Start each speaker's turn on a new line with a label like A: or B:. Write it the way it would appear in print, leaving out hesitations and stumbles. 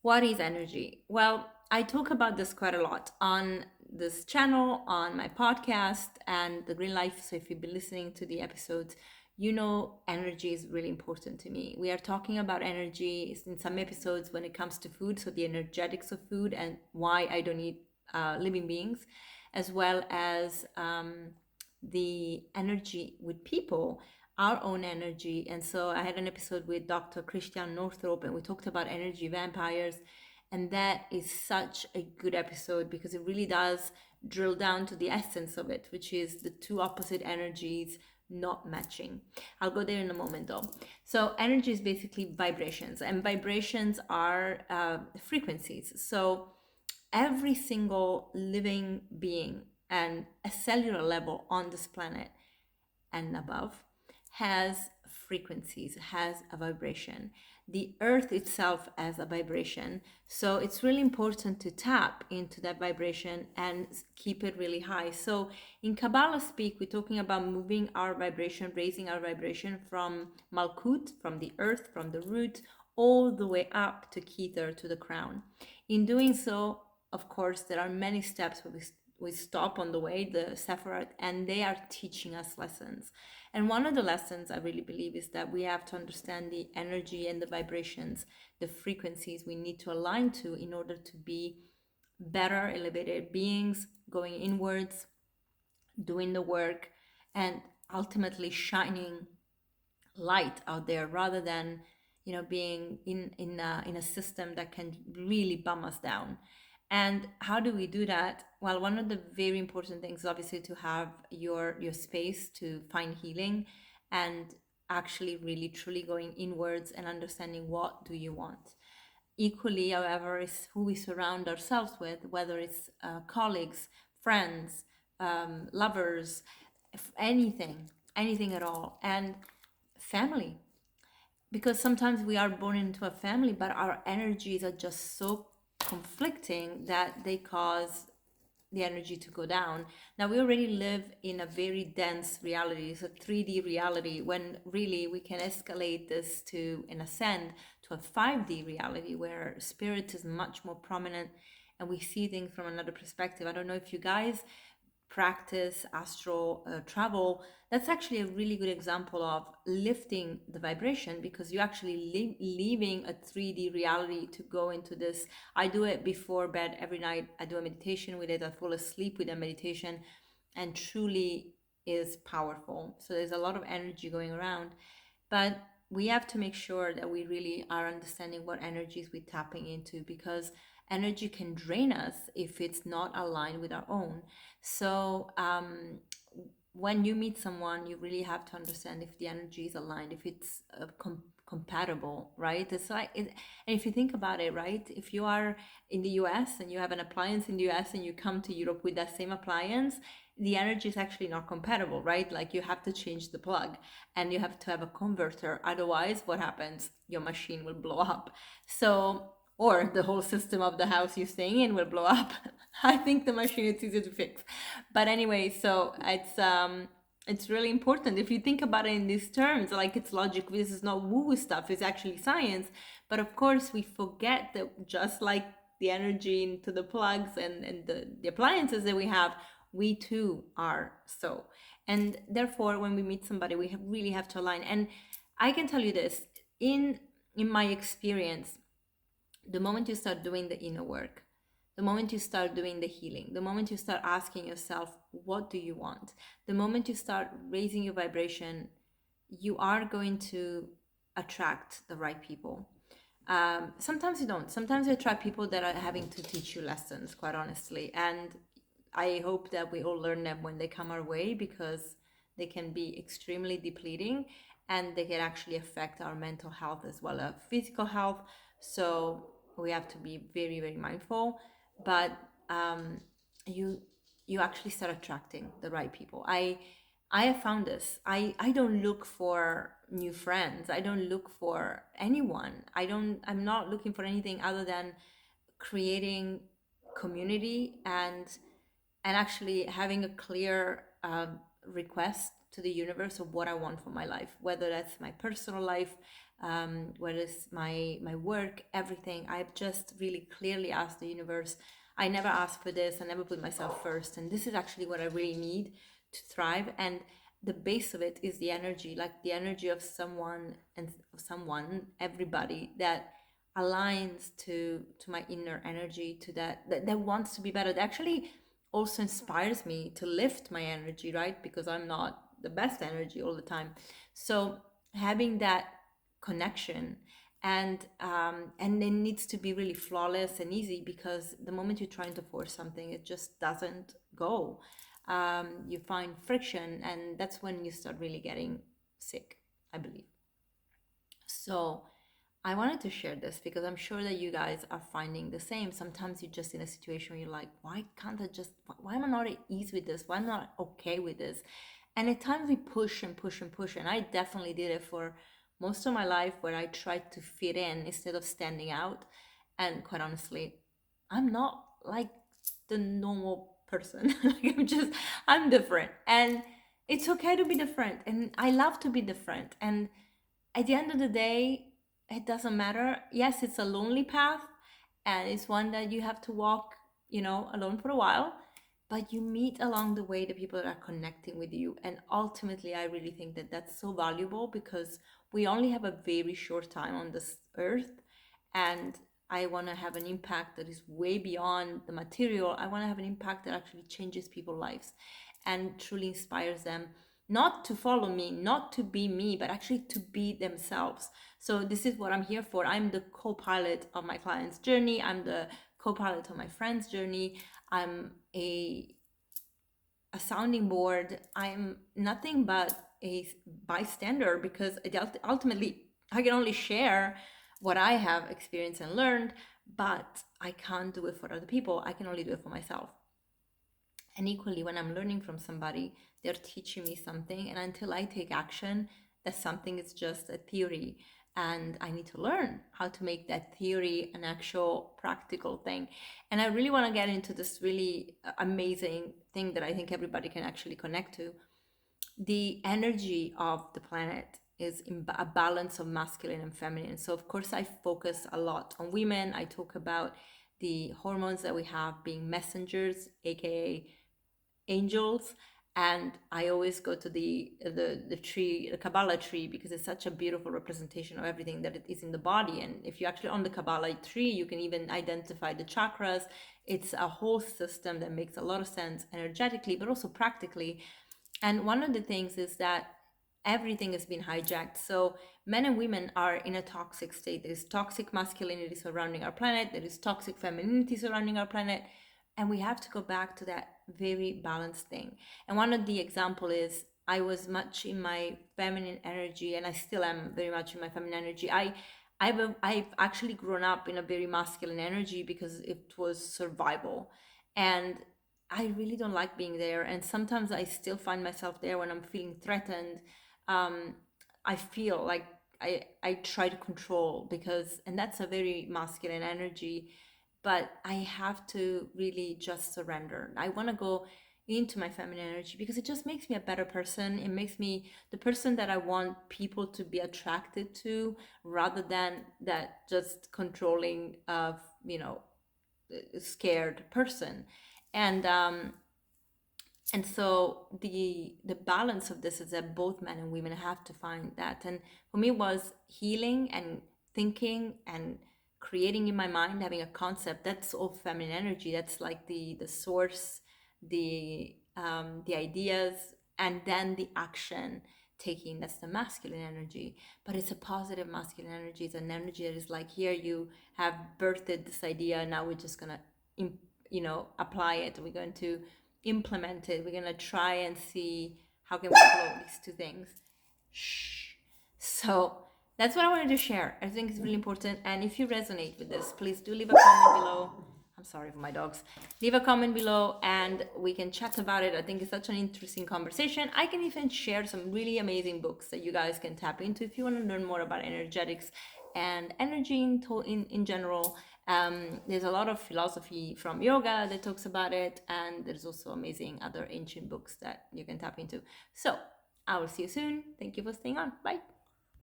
A: What is energy? Well, I talk about this quite a lot on this channel, on my podcast, and the Green Life. So if you've been listening to the episodes, you know energy is really important to me. We are talking about energy in some episodes when it comes to food, so the energetics of food and why I don't eat living beings, as well as the energy with people, our own energy. And so I had an episode with Dr. Christian Northrup, and we talked about energy vampires. And that is such a good episode because it really does drill down to the essence of it, which is the two opposite energies not matching. I'll go there in a moment though. So, energy is basically vibrations, and vibrations are frequencies. So, every single living being and a cellular level on this planet and above has frequencies, has a vibration. The earth itself has a vibration. So it's really important to tap into that vibration and keep it really high. So in Kabbalah speak, we're talking about moving our vibration, raising our vibration from Malkut, from the earth, from the root, all the way up to Keter, to the crown. In doing so, of course, there are many steps where we stop on the way, the Sephiroth, and they are teaching us lessons. And one of the lessons I really believe is that we have to understand the energy and the vibrations, the frequencies we need to align to in order to be better elevated beings, going inwards, doing the work, and ultimately shining light out there rather than being in a system that can really bum us down. And how do we do that? Well, one of the very important things is obviously to have your space to find healing and actually really truly going inwards and understanding what do you want. Equally, however, is who we surround ourselves with, whether it's colleagues, friends, lovers, anything at all, and family. Because sometimes we are born into a family, but our energies are just so conflicting that they cause the energy to go down. Now, we already live in a very dense reality. It's a 3D reality when really we can escalate this to and ascend to a 5D reality where spirit is much more prominent and we see things from another perspective. I don't know if you guys practice astral travel. That's actually a really good example of lifting the vibration because you're actually leaving a 3D reality to go into this. I do it before bed every night. I do a meditation with it. I fall asleep with a meditation, and truly is powerful. So there's a lot of energy going around, but we have to make sure that we really are understanding what energies we're tapping into because energy can drain us if it's not aligned with our own. So when you meet someone, you really have to understand if the energy is aligned, if it's compatible, right? It's like and if you think about it, right, if you are in the US and you have an appliance in the US and you come to Europe with that same appliance, the energy is actually not compatible, right? Like you have to change the plug and you have to have a converter. Otherwise, what happens? Your machine will blow up. So, or the whole system of the house you're staying in will blow up. I think the machine is easy to fix. But anyway, so it's really important if you think about it in these terms, like it's logic. This is not woo-woo stuff, it's actually science. But of course we forget that just like the energy into the plugs and the appliances that we have, we too are so. And therefore when we meet somebody, we really have to align. And I can tell you this, in my experience, the moment you start doing the inner work, the moment you start doing the healing, the moment you start asking yourself, what do you want? The moment you start raising your vibration, you are going to attract the right people. Sometimes you don't. Sometimes you attract people that are having to teach you lessons, quite honestly. And I hope that we all learn them when they come our way because they can be extremely depleting and they can actually affect our mental health as well as physical health. So we have to be very, very mindful. But you you actually start attracting the right people. I have found this. I don't look for new friends. I don't look for anyone. I'm not looking for anything other than creating community and actually having a clear request to the universe of what I want for my life, whether that's my personal life, whether it's my work, everything. I've just really clearly asked the universe. I never asked for this. I never put myself first, and this is actually what I really need to thrive. And the base of it is the energy, like the energy of someone and of someone, everybody that aligns to my inner energy, to that wants to be better. That actually also inspires me to lift my energy, right? Because I'm not the best energy all the time. So having that connection, and it needs to be really flawless and easy, because the moment you're trying to force something, it just doesn't go. You find friction, and that's when you start really getting sick, I believe. So I wanted to share this because I'm sure that you guys are finding the same. Sometimes you're just in a situation where you're like, why can't I just, why am I not at ease with this? Why am I not okay with this? And at times we push and push and push. And I definitely did it for most of my life, where I tried to fit in instead of standing out. And quite honestly, I'm not like the normal person. Like I'm different. And it's okay to be different. And I love to be different. And at the end of the day, it doesn't matter. Yes, it's a lonely path, and it's one that you have to walk, alone for a while, but you meet along the way the people that are connecting with you. And ultimately, I really think that that's so valuable, because we only have a very short time on this earth. And I want to have an impact that is way beyond the material. I want to have an impact that actually changes people's lives and truly inspires them, not to follow me, not to be me, but actually to be themselves. So this is what I'm here for. I'm the co-pilot of my client's journey. I'm the co-pilot of my friend's journey. I'm a sounding board. I'm nothing but a bystander, because ultimately I can only share what I have experienced and learned, but I can't do it for other people. I can only do it for myself. And equally, when I'm learning from somebody, they're teaching me something. And until I take action, that something is just a theory. And I need to learn how to make that theory an actual practical thing. And I really want to get into this really amazing thing that I think everybody can actually connect to. The energy of the planet is in a balance of masculine and feminine. So, of course, I focus a lot on women. I talk about the hormones that we have being messengers, aka angels. And I always go to the tree, the Kabbalah tree, because it's such a beautiful representation of everything that it is in the body. And if you're actually on the Kabbalah tree, you can even identify the chakras. It's a whole system that makes a lot of sense energetically, but also practically. And one of the things is that everything has been hijacked. So men and women are in a toxic state. There is toxic masculinity surrounding our planet. There is toxic femininity surrounding our planet. And we have to go back to that very balanced thing. And one of the example is, I was much in my feminine energy, and I still am very much in my feminine energy. I've actually grown up in a very masculine energy because it was survival. And I really don't like being there. And sometimes I still find myself there when I'm feeling threatened. Um, I feel like I try to control, and that's a very masculine energy, but I have to really just surrender. I want to go into my feminine energy because it just makes me a better person. It makes me the person that I want people to be attracted to, rather than that just controlling of, scared person. And and so the balance of this is that both men and women have to find that. And for me, it was healing and thinking and creating in my mind, having a concept. That's all feminine energy. That's like the source, the ideas, and then the action taking. That's the masculine energy. But it's a positive masculine energy. It's an energy that is like, here you have birthed this idea, now we're just gonna apply it. We're going to implement it. We're going to try and see how can we flow these two things. Shh. So that's what I wanted to share. I think it's really important. And if you resonate with this, please do leave a comment below. I'm sorry for my dogs. Leave a comment below and we can chat about it. I think it's such an interesting conversation. I can even share some really amazing books that you guys can tap into if you want to learn more about energetics and energy in general. There's a lot of philosophy from yoga that talks about it, and there's also amazing other ancient books that you can tap into. So I will see you soon. Thank you for staying on. Bye.